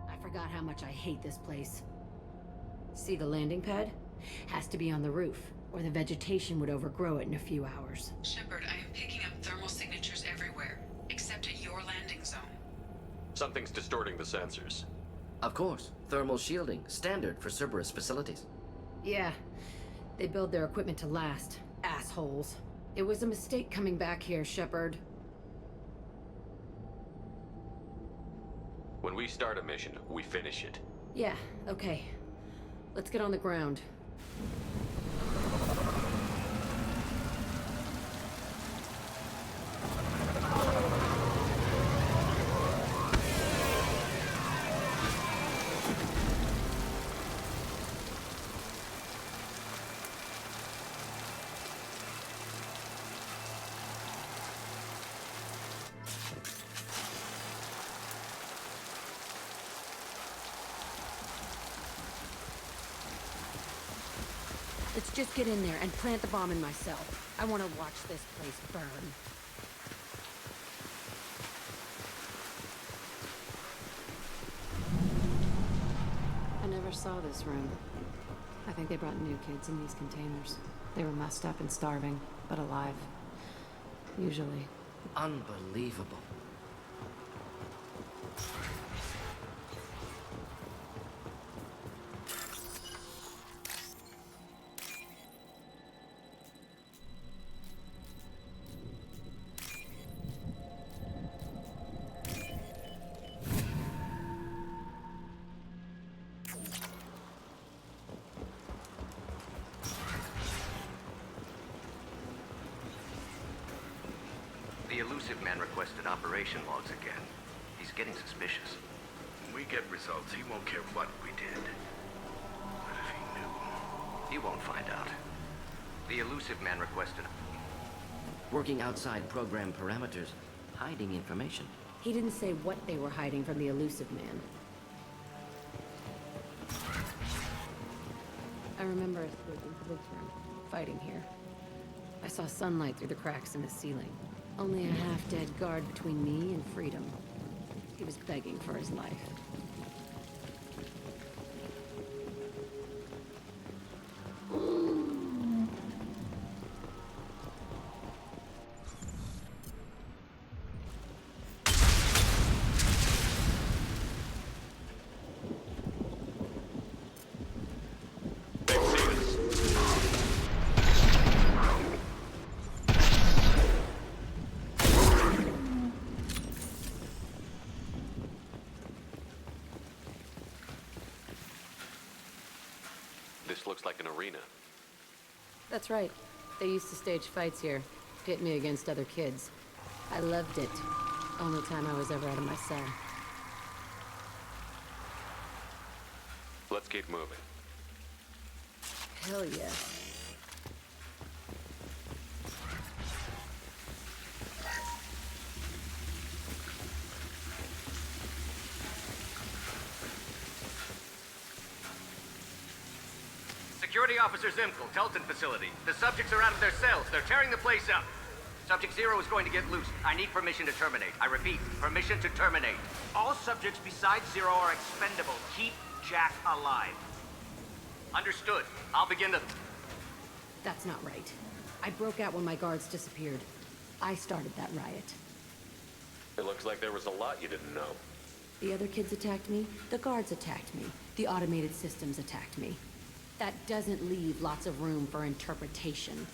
I forgot how much I hate this place. See the landing pad? Has to be on the roof, or the vegetation would overgrow it in a few hours. Shepard, I am picking up thermal signatures everywhere, except at your landing zone. Something's distorting the sensors. Of course. Thermal shielding, standard for Cerberus facilities. Yeah, they build their equipment to last. Assholes. It was a mistake coming back here, Shepard. When we start a mission, we finish it. Yeah, okay. Let's get on the ground. Let's just get in there and plant the bomb in myself. I want to watch this place burn. I never saw this room. I think they brought new kids in these containers. They were messed up and starving, but alive. Usually. Unbelievable. The elusive man requested operation logs again. He's getting suspicious. When we get results, he won't care what we did. But if he knew... He won't find out. The elusive man requested... Working outside program parameters, hiding information. He didn't say what they were hiding from the elusive man. I remember us moving to this room, fighting here. I saw sunlight through the cracks in the ceiling. Only a half-dead guard between me and freedom. He was begging for his life. This looks like an arena. That's right. They used to stage fights here, pit me against other kids. I loved it. Only time I was ever out of my cell. Let's keep moving. Hell yeah. Secure Security Officer Zimkel, Telton facility. The subjects are out of their cells. They're tearing the place up. Subject Zero is going to get loose. I need permission to terminate. I repeat, permission to terminate. All subjects besides Zero are expendable. Keep Jack alive. Understood. I'll begin the... That's not right. I broke out when my guards disappeared. I started that riot. It looks like there was a lot you didn't know. The other kids attacked me, the guards attacked me, the automated systems attacked me. That doesn't leave lots of room for interpretation.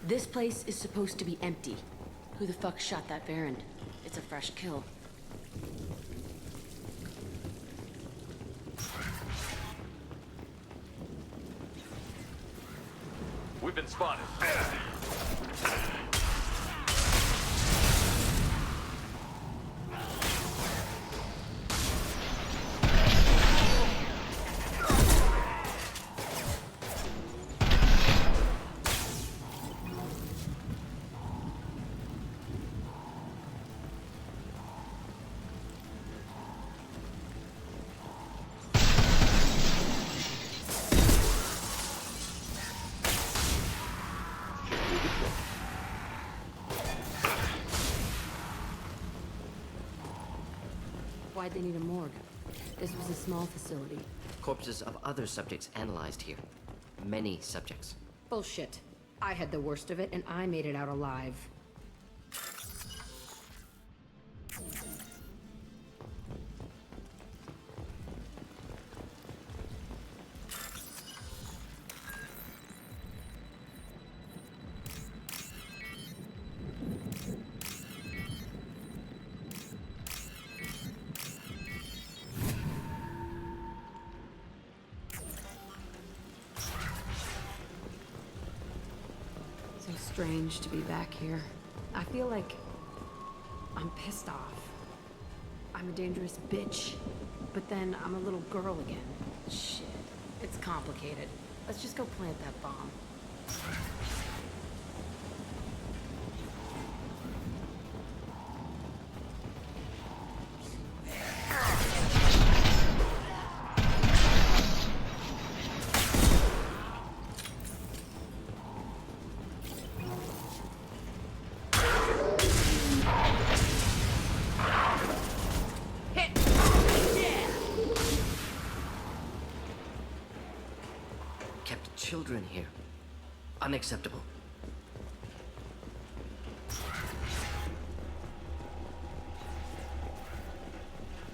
This place is supposed to be empty. Who the fuck shot that Baron? It's a fresh kill. We've been spotted. Why'd they need a morgue? This was a small facility. Corpses of other subjects analyzed here. Many subjects. Bullshit. I had the worst of it, and I made it out alive. So strange to be back here. I feel like I'm pissed off. I'm a dangerous bitch, but then I'm a little girl again. Shit, it's complicated. Let's just go plant that bomb. Kept children here. Unacceptable.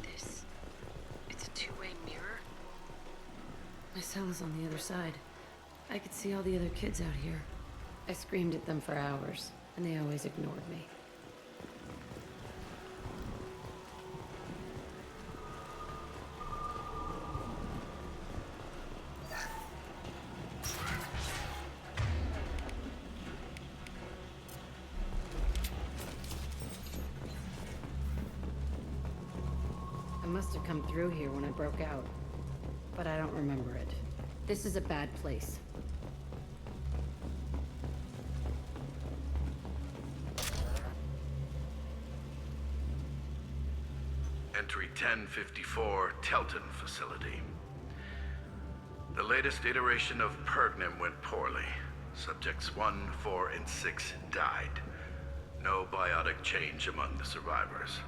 It's a two-way mirror? My cell is on the other side. I could see all the other kids out here. I screamed at them for hours, and they always ignored me. I must have come through here when I broke out, but I don't remember it. This is a bad place. Entry 1054, Telton facility. The latest iteration of Pergnum went poorly. Subjects 1, 4, and 6 died. No biotic change among the survivors.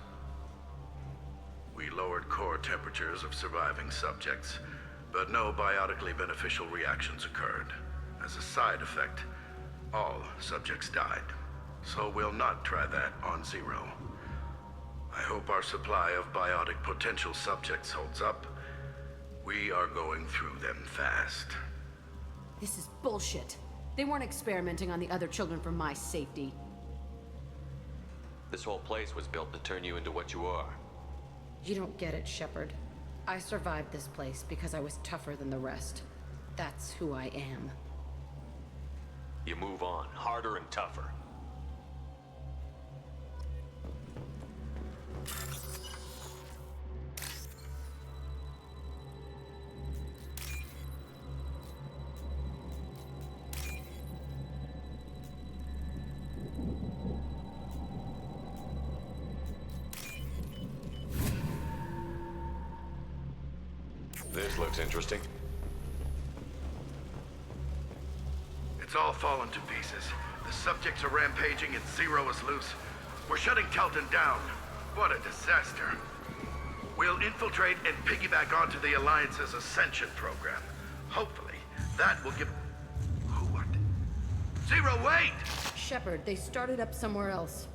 We lowered core temperatures of surviving subjects, but no biotically beneficial reactions occurred. As a side effect, all subjects died. So we'll not try that on Zero. I hope our supply of biotic potential subjects holds up. We are going through them fast. This is bullshit. They weren't experimenting on the other children for my safety. This whole place was built to turn you into what you are. You don't get it, Shepard. I survived this place because I was tougher than the rest. That's who I am. You move on, harder and tougher. This looks interesting. It's all fallen to pieces. The subjects are rampaging and Zero is loose. We're shutting Telton down. What a disaster. We'll infiltrate and piggyback onto the Alliance's Ascension program. Hopefully, that will give... What? Zero, wait! Shepard, they started up somewhere else.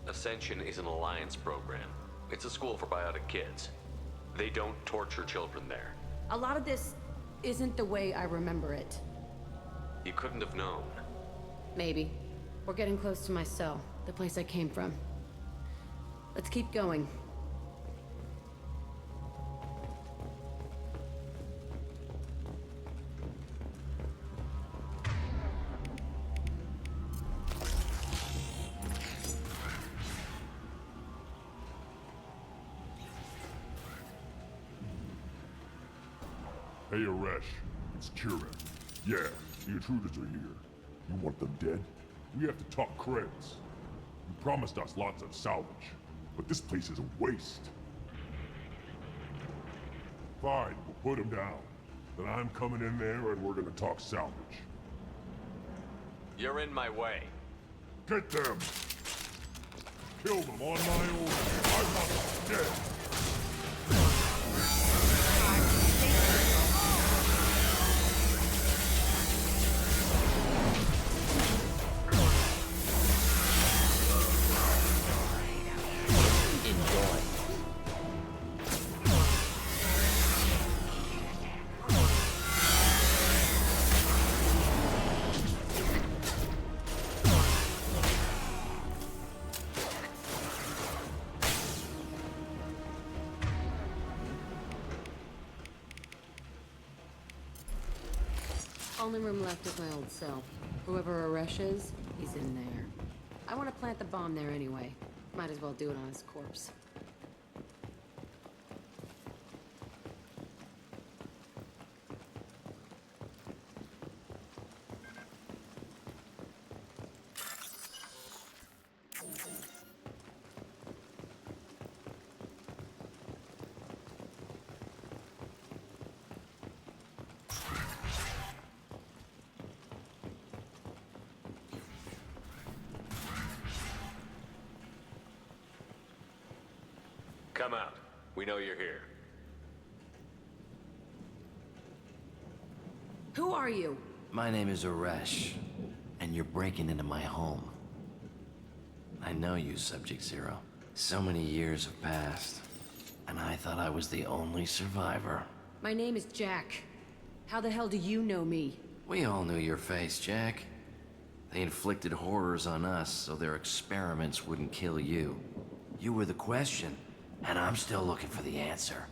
Ascension is an alliance program. It's a school for biotic kids. They don't torture children there. A lot of this isn't the way I remember it. You couldn't have known. Maybe. We're getting close to my cell, the place I came from. Let's keep going. Hey, Aresh. It's Kira. Yeah, the intruders are here. You want them dead? We have to talk credits. You promised us lots of salvage, but this place is a waste. Fine, we'll put them down. Then I'm coming in there and we're gonna talk salvage. You're in my way. Get them! Kill them on my order. I want them dead! Only room left is my old cell. Whoever Aresh is, he's in there. I want to plant the bomb there anyway. Might as well do it on his corpse. Come out. We know you're here. Who are you? My name is Aresh, and you're breaking into my home. I know you, Subject Zero. So many years have passed, and I thought I was the only survivor. My name is Jack. How the hell do you know me? We all knew your face, Jack. They inflicted horrors on us so their experiments wouldn't kill you. You were the question, and I'm still looking for the answer.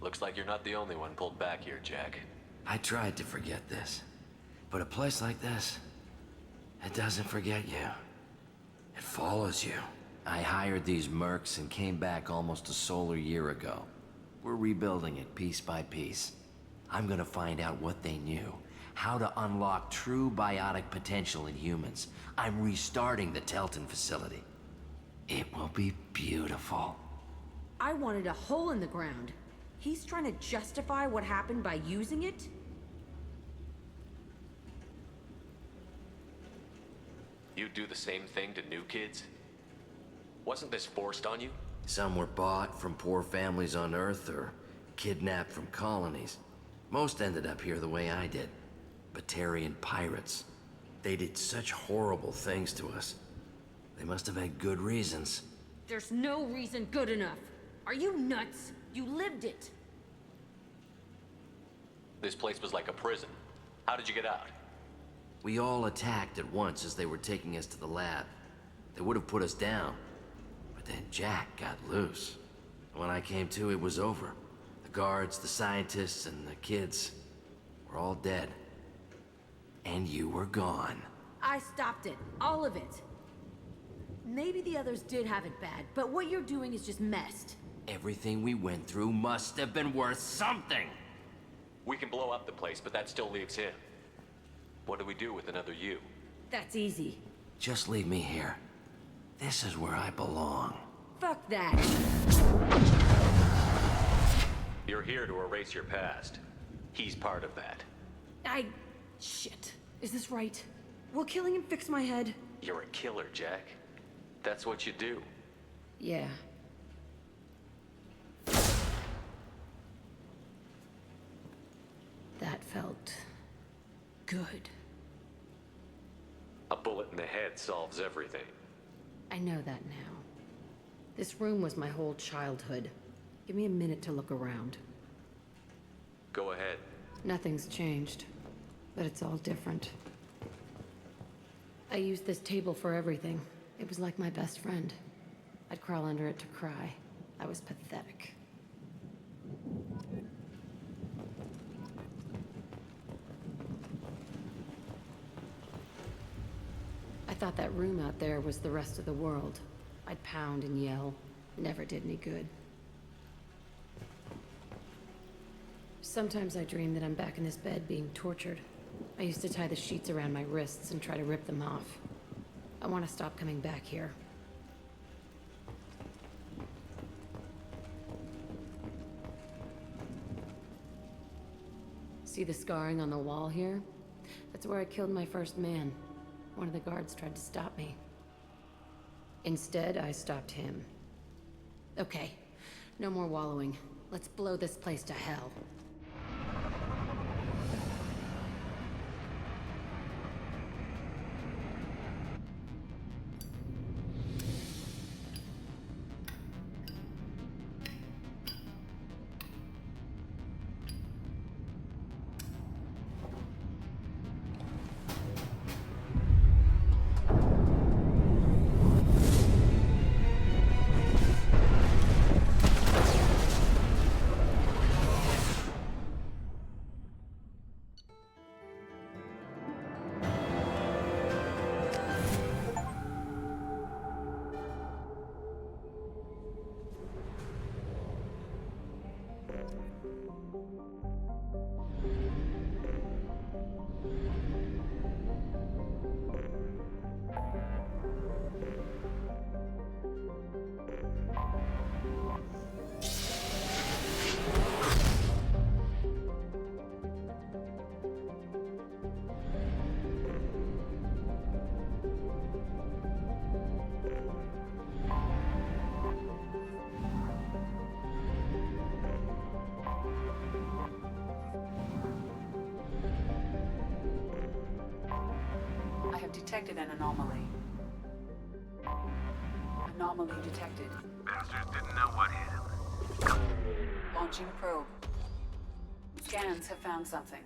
Looks like you're not the only one pulled back here, Jack. I tried to forget this, but a place like this, it doesn't forget you. It follows you. I hired these mercs and came back almost a solar year ago. We're rebuilding it piece by piece. I'm gonna find out what they knew, how to unlock true biotic potential in humans. I'm restarting the Telton facility. It will be beautiful. I wanted a hole in the ground. He's trying to justify what happened by using it? You do the same thing to new kids? Wasn't this forced on you? Some were bought from poor families on Earth or kidnapped from colonies. Most ended up here the way I did. Batarian pirates. They did such horrible things to us. They must have had good reasons. There's no reason good enough. Are you nuts? You lived it. This place was like a prison. How did you get out? We all attacked at once as they were taking us to the lab. They would have put us down. But then Jack got loose. When I came to, it was over. The guards, the scientists, and the kids were all dead. And you were gone. I stopped it. All of it. Maybe the others did have it bad, but what you're doing is just messed. Everything we went through must have been worth something. We can blow up the place, but that still leaves him. What do we do with another you? That's easy. Just leave me here. This is where I belong. Fuck that. You're here to erase your past. He's part of that. Shit. Is this right? Will killing him fix my head? You're a killer, Jack. That's what you do. Yeah. That felt good. A bullet in the head solves everything. I know that now. This room was my whole childhood. Give me a minute to look around. Go ahead. Nothing's changed, but it's all different. I used this table for everything. It was like my best friend. I'd crawl under it to cry. I was pathetic. I thought that room out there was the rest of the world. I'd pound and yell. Never did any good. Sometimes I dream that I'm back in this bed being tortured. I used to tie the sheets around my wrists and try to rip them off. I want to stop coming back here. See the scarring on the wall here? That's where I killed my first man. One of the guards tried to stop me. Instead, I stopped him. Okay, no more wallowing. Let's blow this place to hell. Detected an anomaly. Anomaly detected. Bastards didn't know what hit him. Launching probe. Scans have found something.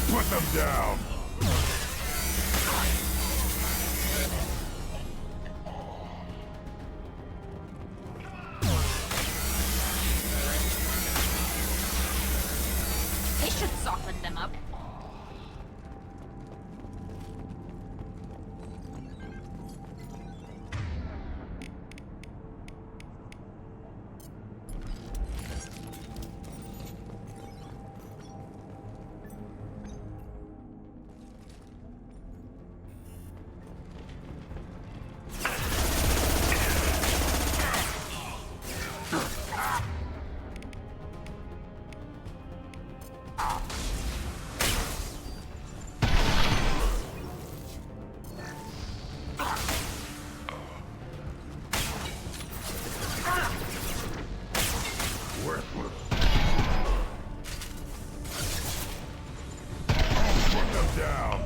Put them down! They should soften them up. Worthless. Put them down.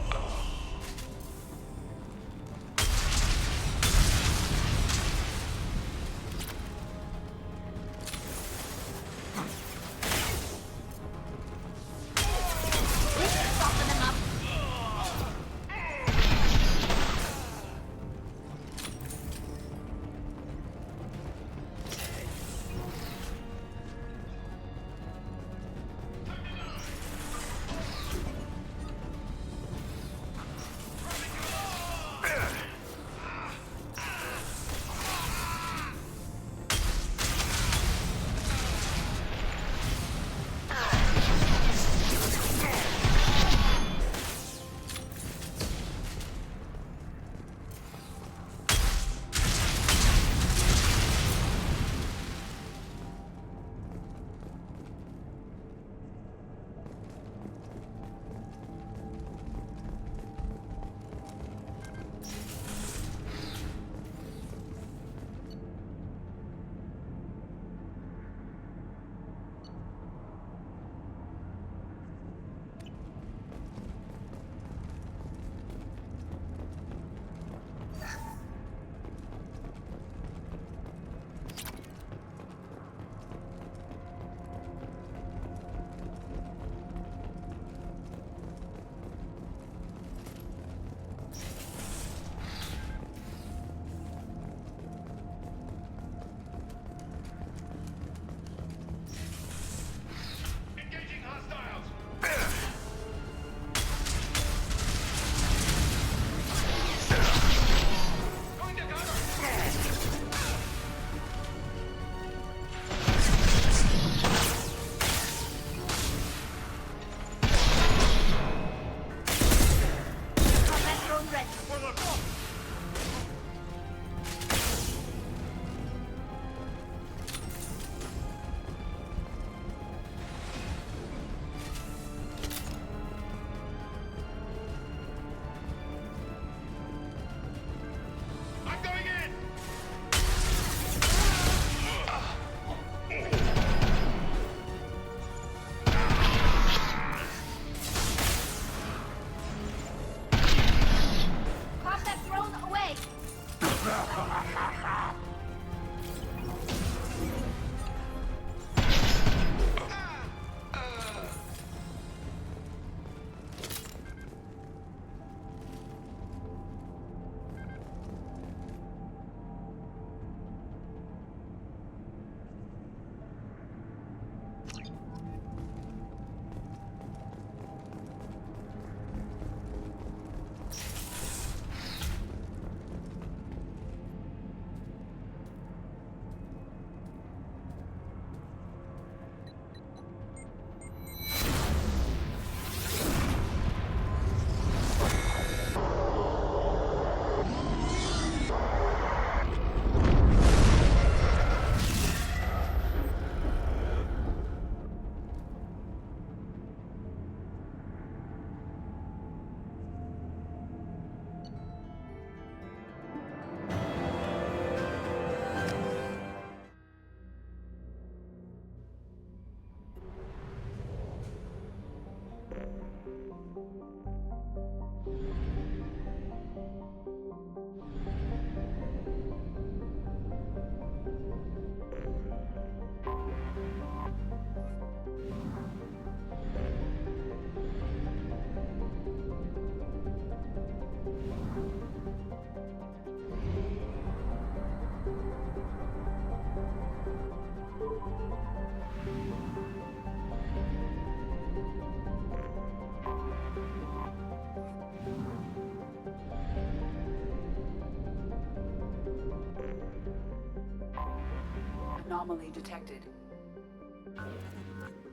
Anomaly detected.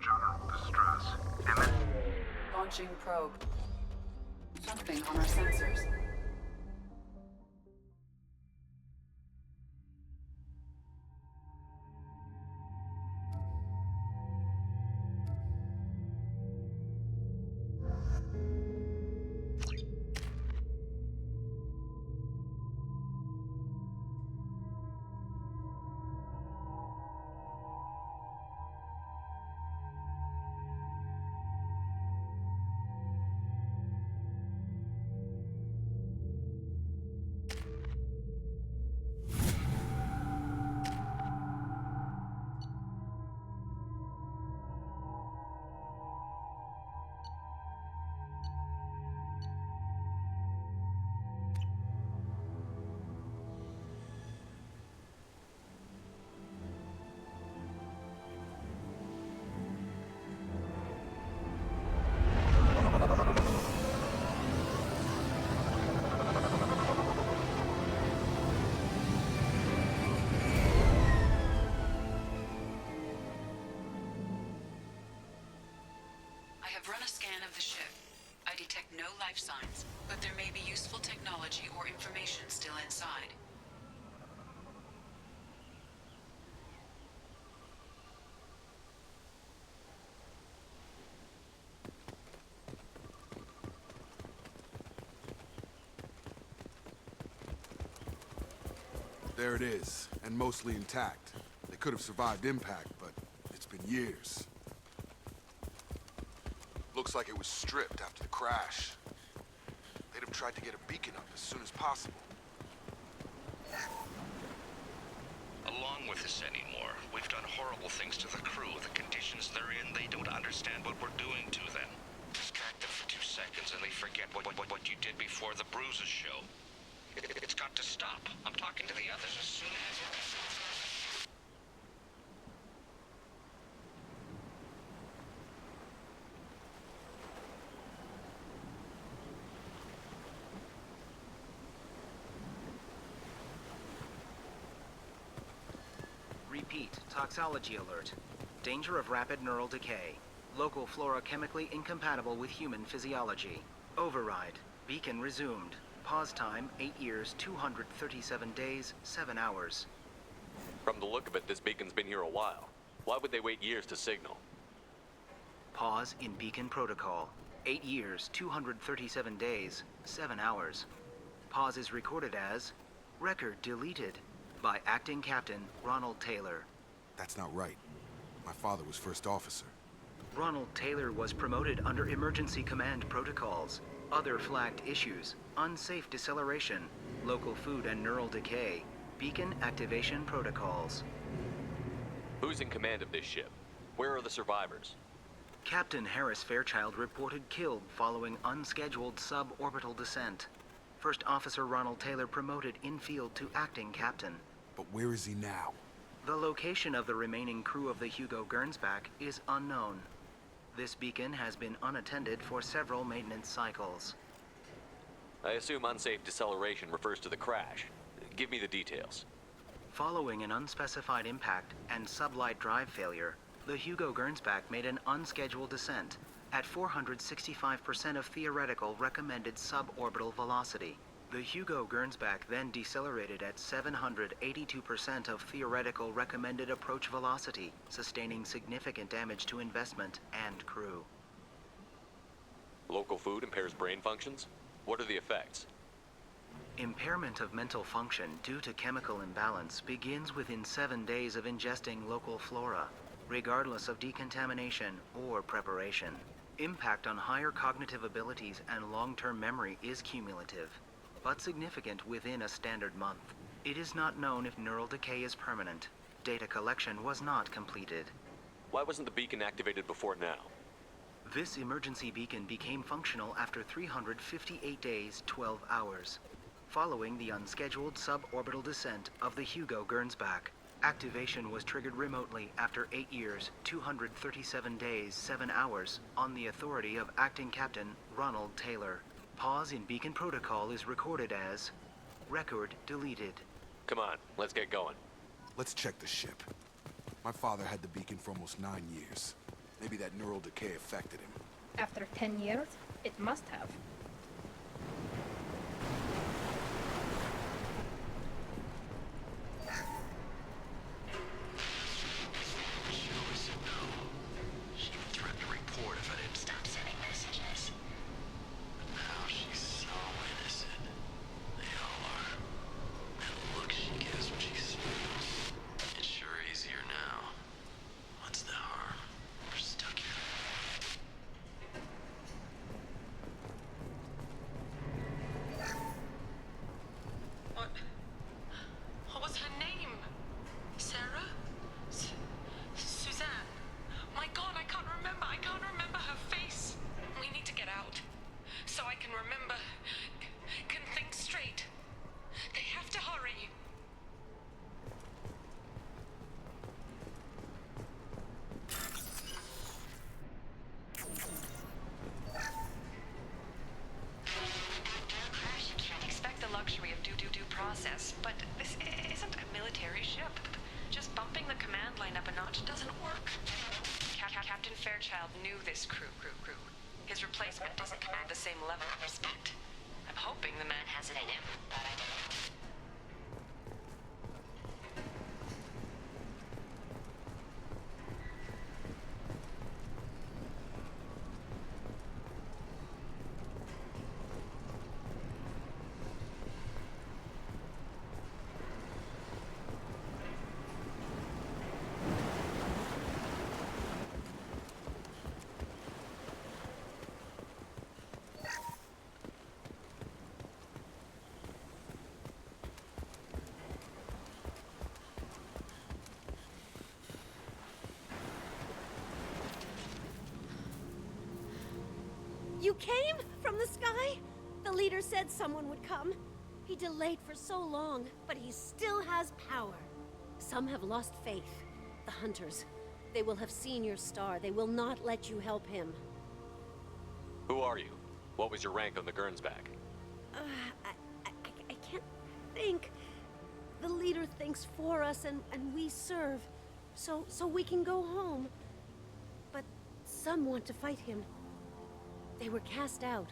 General distress. Imminent. Launching probe. Something on our sensors. I've run a scan of the ship. I detect no life signs, but there may be useful technology or information still inside. There it is, and mostly intact. They could have survived impact, but it's been years. Looks like it was stripped after the crash. They'd have tried to get a beacon up as soon as possible. Along with this anymore. We've done horrible things to the crew. The conditions they're in, they don't understand what we're doing to them. Distract them for 2 seconds and they forget what you did before the bruises show. It's got to stop. I'm talking to the others as soon as... Repeat, toxology alert. Danger of rapid neural decay. Local flora chemically incompatible with human physiology. Override. Beacon resumed. Pause time, 8 years, 237 days, 7 hours. From the look of it, this beacon's been here a while. Why would they wait years to signal? Pause in beacon protocol. 8 years, 237 days, 7 hours. Pause is recorded as record deleted by acting captain Ronald Taylor. That's not right. My father was first officer. Ronald Taylor was promoted under emergency command protocols. Other flagged issues: unsafe deceleration, local food and neural decay, beacon activation protocols. Who's in command of this ship? Where are the survivors? Captain Harris Fairchild reported killed following unscheduled suborbital descent. First Officer Ronald Taylor promoted in-field to acting captain. But where is he now? The location of the remaining crew of the Hugo Gernsback is unknown. This beacon has been unattended for several maintenance cycles. I assume unsafe deceleration refers to the crash. Give me the details. Following an unspecified impact and sublight drive failure, the Hugo Gernsback made an unscheduled descent at 465% of theoretical recommended suborbital velocity. The Hugo Gernsback then decelerated at 782% of theoretical recommended approach velocity, sustaining significant damage to investment and crew. Local food impairs brain functions? What are the effects? Impairment of mental function due to chemical imbalance begins within 7 days of ingesting local flora, regardless of decontamination or preparation. Impact on higher cognitive abilities and long-term memory is cumulative, but significant within a standard month. It is not known if neural decay is permanent. Data collection was not completed. Why wasn't the beacon activated before now? This emergency beacon became functional after 358 days, 12 hours, following the unscheduled suborbital descent of the Hugo Gernsback. Activation was triggered remotely after 8 years, 237 days, 7 hours, on the authority of Acting Captain Ronald Taylor. Pause in beacon protocol is recorded as record deleted. Come on, let's get going. Let's check the ship. My father had the beacon for almost 9 years. Maybe that neural decay affected him. After 10 years, it must have. exiled knew this crew. His replacement doesn't command the same level of respect. I'm hoping the man has it in him, but I don't know. You came from the sky? The leader said someone would come. He delayed for so long, but he still has power. Some have lost faith. The hunters. They will have seen your star. They will not let you help him. Who are you? What was your rank on the Gernsback? I can't think. The leader thinks for us and we serve. So we can go home. But some want to fight him. They were cast out.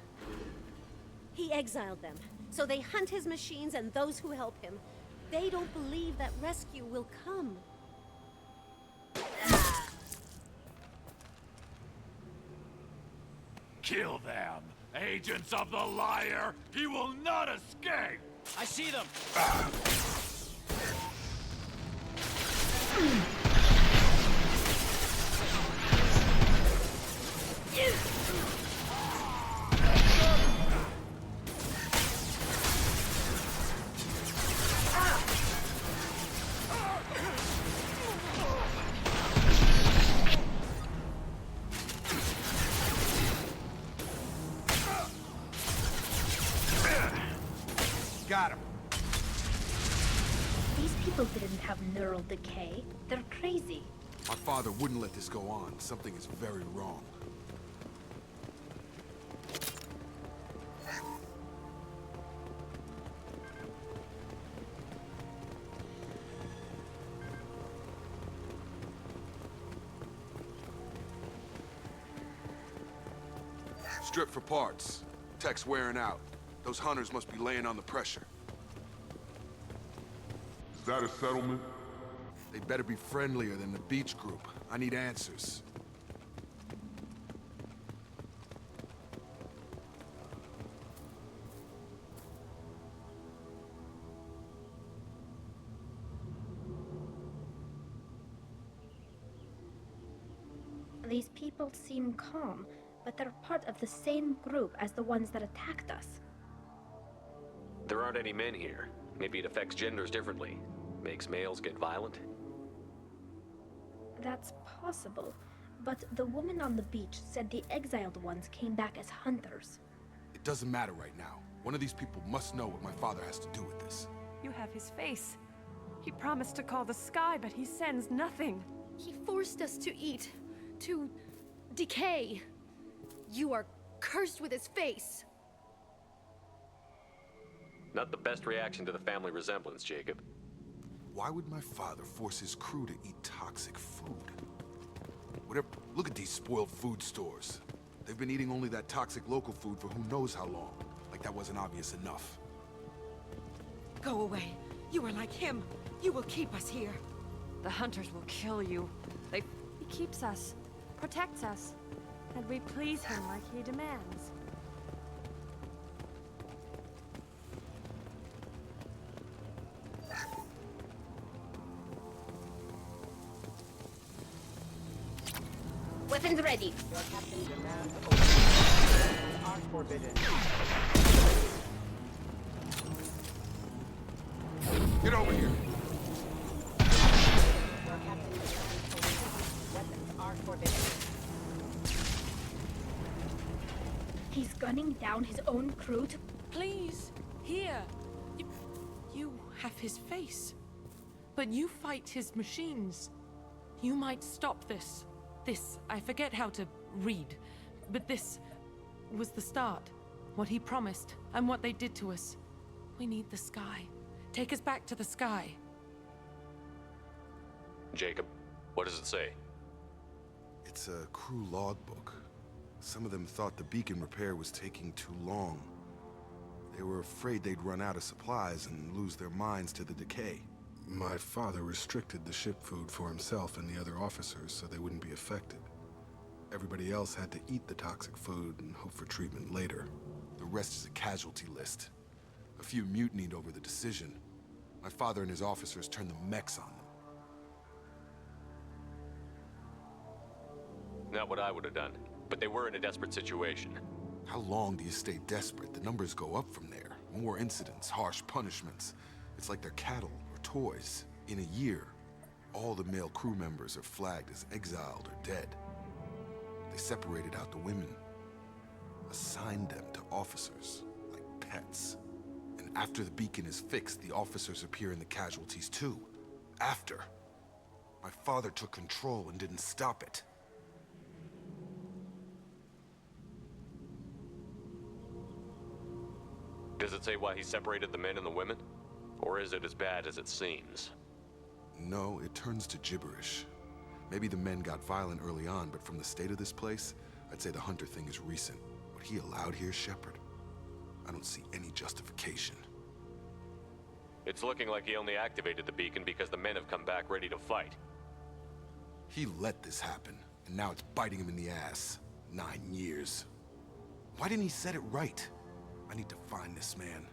He exiled them, so they hunt his machines and those who help him. They don't believe that rescue will come. Kill them! Agents of the liar! He will not escape! I see them! Got him. These people didn't have neural decay. They're crazy. My father wouldn't let this go on. Something is very wrong. Strip for parts. Tech's wearing out. Those hunters must be laying on the pressure. Is that a settlement? They better be friendlier than the beach group. I need answers. These people seem calm, but they're part of the same group as the ones that attacked us. There aren't any men here. Maybe it affects genders differently. Makes males get violent? That's possible, but the woman on the beach said the exiled ones came back as hunters. It doesn't matter right now. One of these people must know what my father has to do with this. You have his face. He promised to call the sky, but he sends nothing. He forced us to eat, to decay. You are cursed with his face. Not the best reaction to the family resemblance, Jacob. Why would my father force his crew to eat toxic food? Whatever. Look at these spoiled food stores. They've been eating only that toxic local food for who knows how long. Like that wasn't obvious enough. Go away. You are like him. You will keep us here. The hunters will kill you. He keeps us, protects us, and we please him like he demands. Weapons ready. Your captain demands orders are forbidden. Get over here. Your captain demands orders. Weapons are forbidden. He's gunning down his own crew to... Please, here. You have his face. But you fight his machines. You might stop this. I forget how to read, but this was the start. What he promised, and what they did to us. We need the sky. Take us back to the sky. Jacob, what does it say? It's a crew logbook. Some of them thought the beacon repair was taking too long. They were afraid they'd run out of supplies and lose their minds to the decay. My father restricted the ship food for himself and the other officers so they wouldn't be affected. Everybody else had to eat the toxic food and hope for treatment later. The rest is a casualty list. A few mutinied over the decision. My father and his officers turned the mechs on them. Not what I would have done, but they were in a desperate situation. How long do you stay desperate? The numbers go up from there. More incidents, harsh punishments. It's like they're cattle or toys. In a year, all the male crew members are flagged as exiled or dead. They separated out the women, assigned them to officers, like pets. And after the beacon is fixed, the officers appear in the casualties too. After. My father took control and didn't stop it. Does it say why he separated the men and the women? Or is it as bad as it seems? No, it turns to gibberish. Maybe the men got violent early on, but from the state of this place, I'd say the Hunter thing is recent. What he allowed here, Shepard, I don't see any justification. It's looking like he only activated the beacon because the men have come back ready to fight. He let this happen, and now it's biting him in the ass. 9 years. Why didn't he set it right? I need to find this man.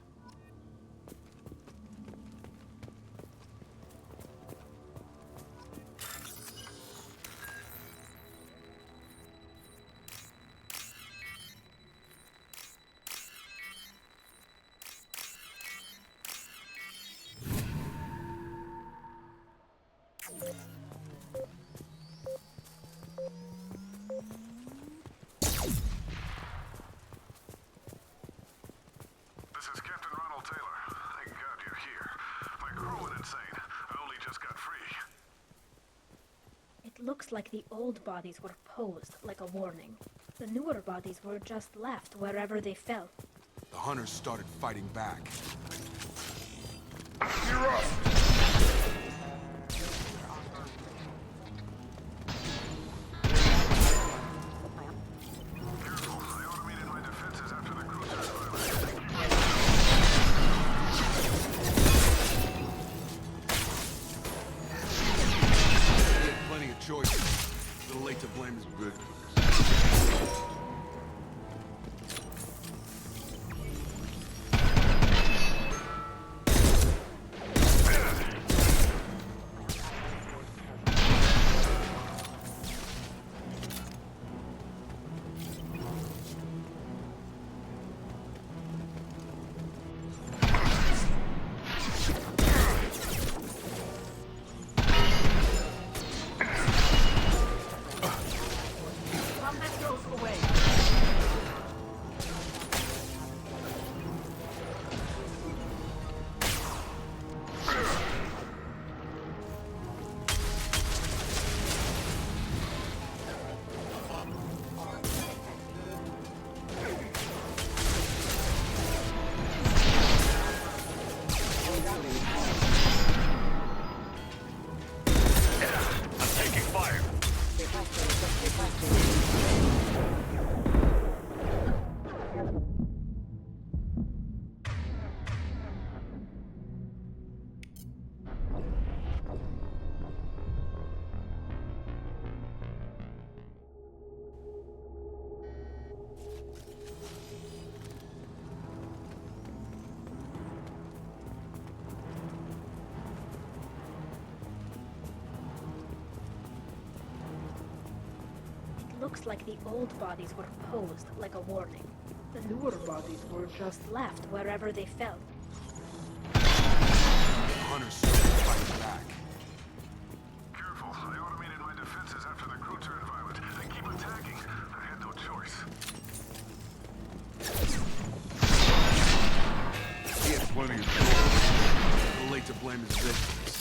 Looks like the old bodies were posed like a warning. The newer bodies were just left wherever they fell. The Hunters started fighting back. You're up! Looks like the old bodies were posed like a warning. The newer bodies were just left wherever they fell. The Hunters started fighting back. Careful, I automated my defenses after the crew turned violent. They keep attacking. I had no choice. He had plenty of time. Too late to blame his victims.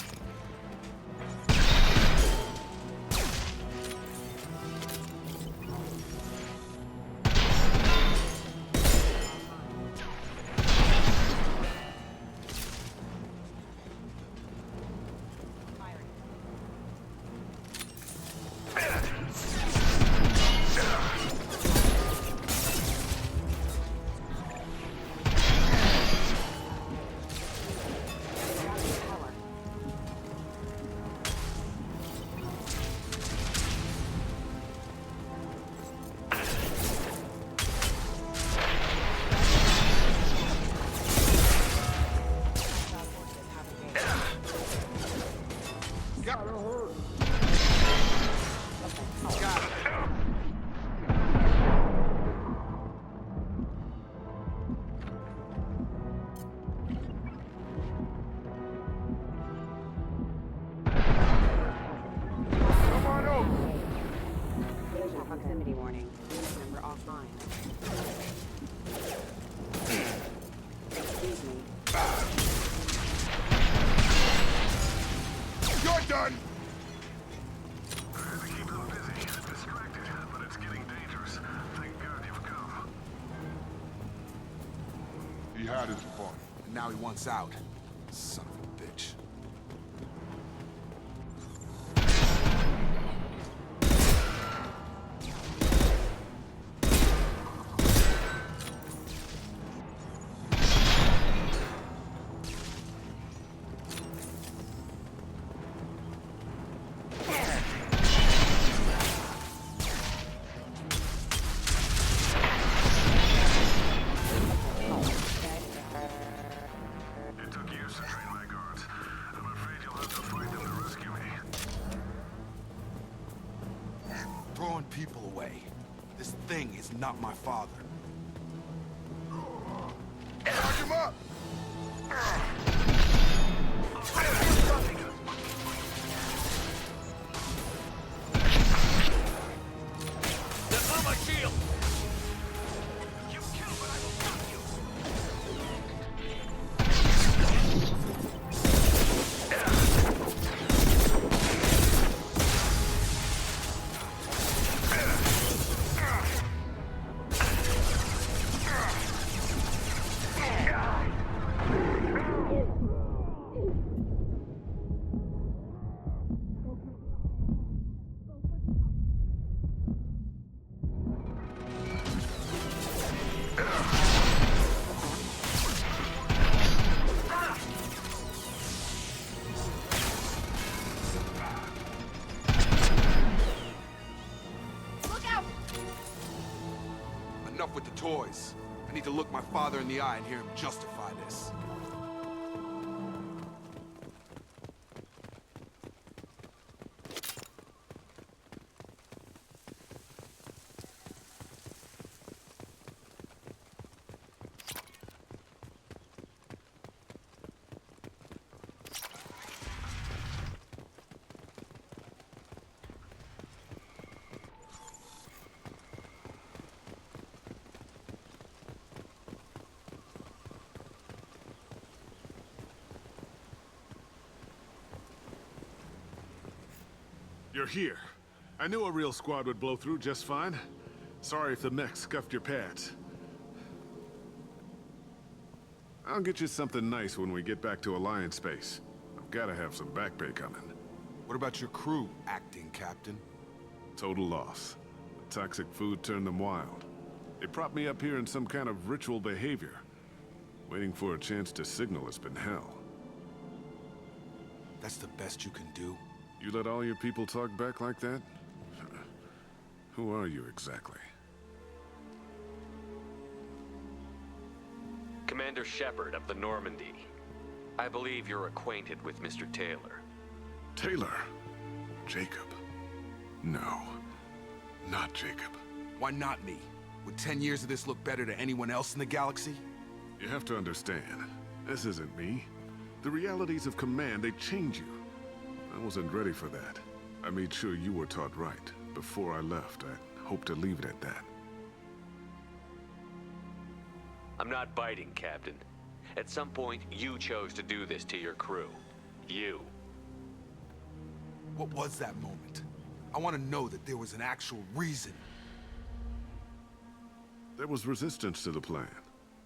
he had his fun. And now he wants out. Son of a bitch. Throwing people away. This thing is not my father. Lock him up! That's on my shield! You kill, but I will stop you! Enough with the toys. I need to look my father in the eye and hear him justify this. You're here. I knew a real squad would blow through just fine. Sorry if the mech scuffed your pads. I'll get you something nice when we get back to Alliance space. I've gotta have some back pay coming. What about your crew, acting captain? Total loss. The toxic food turned them wild. They propped me up here in some kind of ritual behavior. Waiting for a chance to signal has been hell. That's the best you can do? You let all your people talk back like that? Who are you exactly? Commander Shepard of the Normandy. I believe you're acquainted with Mr. Taylor. Taylor? Jacob? No. Not Jacob. Why not me? Would 10 years of this look better to anyone else in the galaxy? You have to understand, this isn't me. The realities of command, they change you. I wasn't ready for that. I made sure you were taught right. Before I left, I hoped to leave it at that. I'm not biting, Captain. At some point, you chose to do this to your crew. You. What was that moment? I want to know that there was an actual reason. There was resistance to the plan.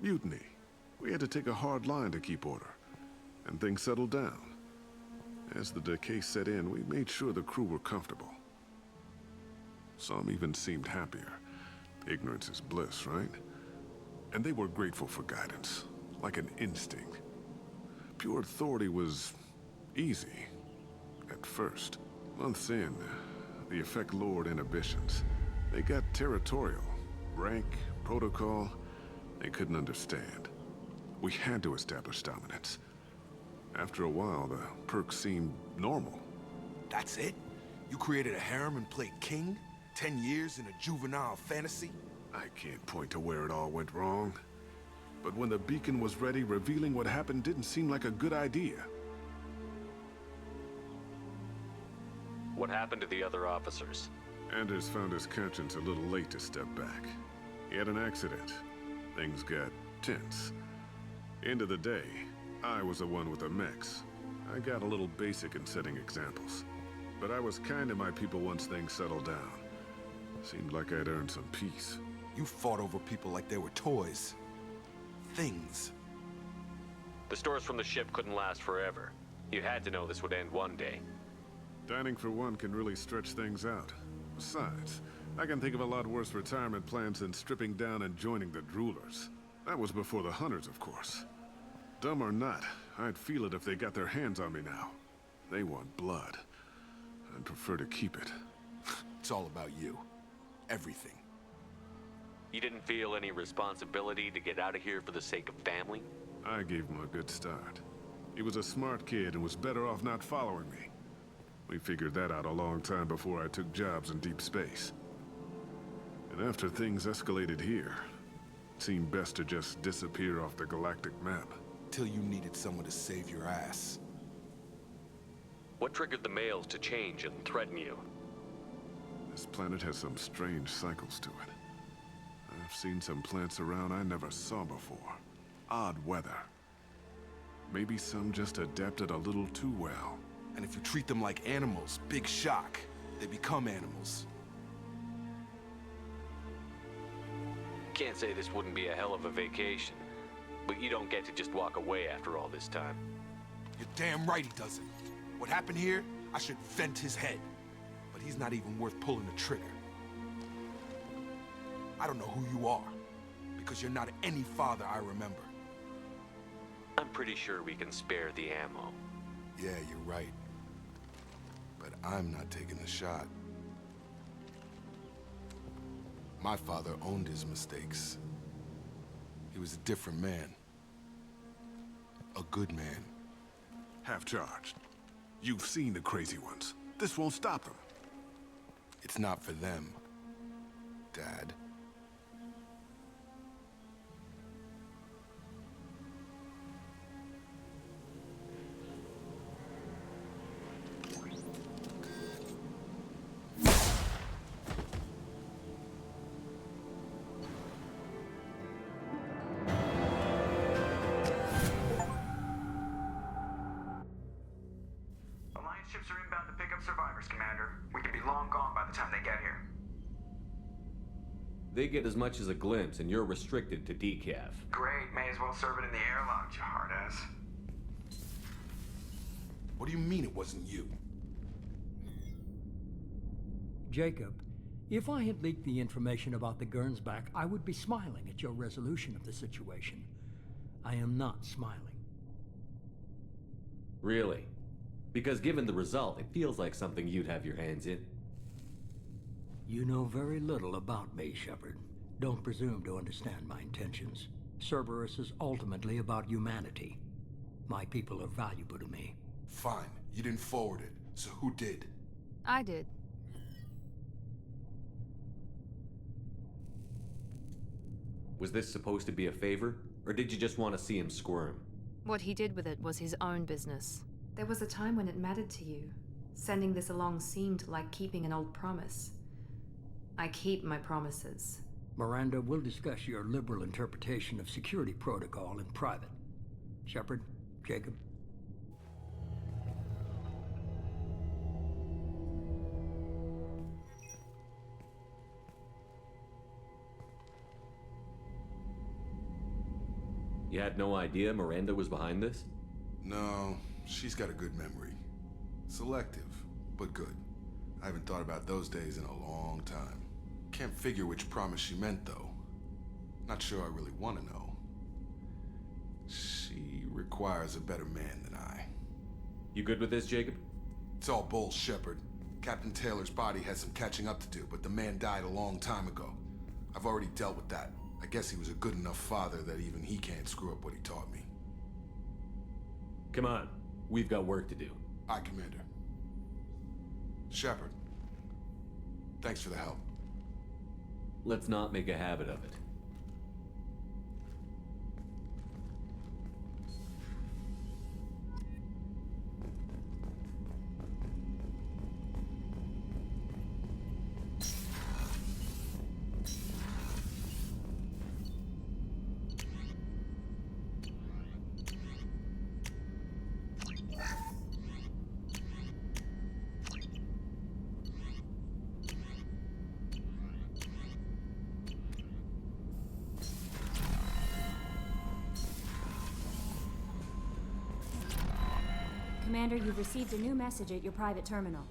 Mutiny. We had to take a hard line to keep order. And things settled down. As the decay set in, we made sure the crew were comfortable. Some even seemed happier. Ignorance is bliss, right? And they were grateful for guidance, like an instinct. Pure authority was easy, at first. Months in, the effect lowered inhibitions. They got territorial. Rank, protocol, they couldn't understand. We had to establish dominance. After a while, the perks seemed normal. That's it? You created a harem and played king? 10 years in a juvenile fantasy? I can't point to where it all went wrong. But when the beacon was ready, revealing what happened didn't seem like a good idea. What happened to the other officers? Anders found his conscience a little late to step back. He had an accident. Things got tense. End of the day, I was the one with the mechs. I got a little basic in setting examples. But I was kind to my people once things settled down. Seemed like I'd earned some peace. You fought over people like they were toys. Things. The stores from the ship couldn't last forever. You had to know this would end one day. Dining for one can really stretch things out. Besides, I can think of a lot worse retirement plans than stripping down and joining the droolers. That was before the hunters, of course. Dumb or not, I'd feel it if they got their hands on me now. They want blood. I'd prefer to keep it. It's all about you. Everything. You didn't feel any responsibility to get out of here for the sake of family? I gave him a good start. He was a smart kid and was better off not following me. We figured that out a long time before I took jobs in deep space. And after things escalated here, it seemed best to just disappear off the galactic map. Till you needed someone to save your ass. What triggered the males to change and threaten you? This planet has some strange cycles to it. I've seen some plants around I never saw before. Odd weather. Maybe some just adapted a little too well. And if you treat them like animals, big shock. They become animals. Can't say this wouldn't be a hell of a vacation, but you don't get to just walk away after all this time. You're damn right he doesn't. What happened here, I should vent his head. But he's not even worth pulling the trigger. I don't know who you are, because you're not any father I remember. I'm pretty sure we can spare the ammo. Yeah, you're right. But I'm not taking the shot. My father owned his mistakes. He was a different man. A good man. Half-charged. You've seen the crazy ones. This won't stop them. It's not for them, Dad. Ships are inbound to pick up survivors, Commander. We could be long gone by the time they get here. They get as much as a glimpse, and you're restricted to decaf. Great, may as well serve it in the airlock, you hard ass. What do you mean it wasn't you? Jacob, if I had leaked the information about the Gernsback, I would be smiling at your resolution of the situation. I am not smiling. Really? Because given the result, it feels like something you'd have your hands in. You know very little about me, Shepard. Don't presume to understand my intentions. Cerberus is ultimately about humanity. My people are valuable to me. Fine. You didn't forward it. So who did? I did. Was this supposed to be a favor? Or did you just want to see him squirm? What he did with it was his own business. There was a time when it mattered to you. Sending this along seemed like keeping an old promise. I keep my promises. Miranda, we'll discuss your liberal interpretation of security protocol in private. Shepard, Jacob. You had no idea Miranda was behind this? No, she's got a good memory. Selective, but good. I haven't thought about those days in a long time. Can't figure which promise she meant, though. Not sure I really want to know. She requires a better man than I. You good with this, Jacob? It's all bull, Shepard. Captain Taylor's body has some catching up to do, but the man died a long time ago. I've already dealt with that. I guess he was a good enough father that even he can't screw up what he taught me. Come on. We've got work to do. Aye, Commander. Shepard. Thanks for the help. Let's not make a habit of it. Commander, you've received a new message at your private terminal.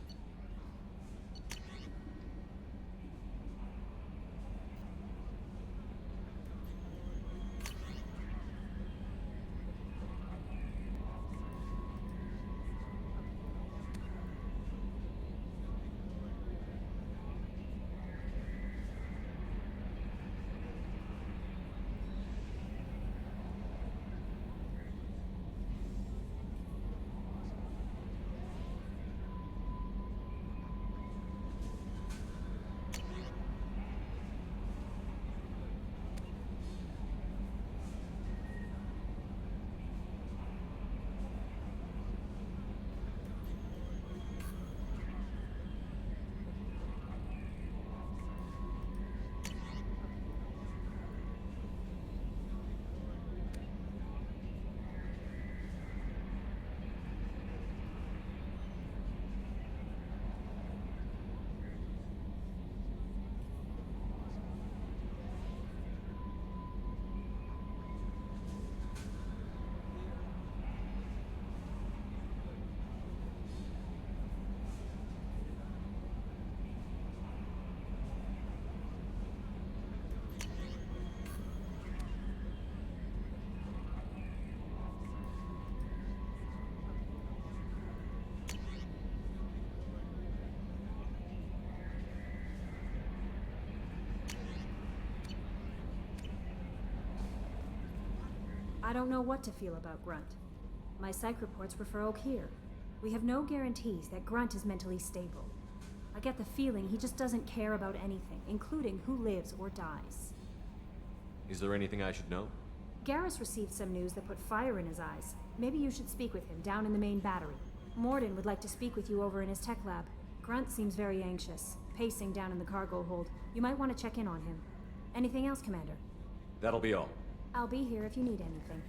I don't know what to feel about Grunt. My psych reports refer Oak here. We have no guarantees that Grunt is mentally stable. I get the feeling he just doesn't care about anything, including who lives or dies. Is there anything I should know? Garrus received some news that put fire in his eyes. Maybe you should speak with him down in the main battery. Morden would like to speak with you over in his tech lab. Grunt seems very anxious, pacing down in the cargo hold. You might want to check in on him. Anything else, Commander? That'll be all. I'll be here if you need anything.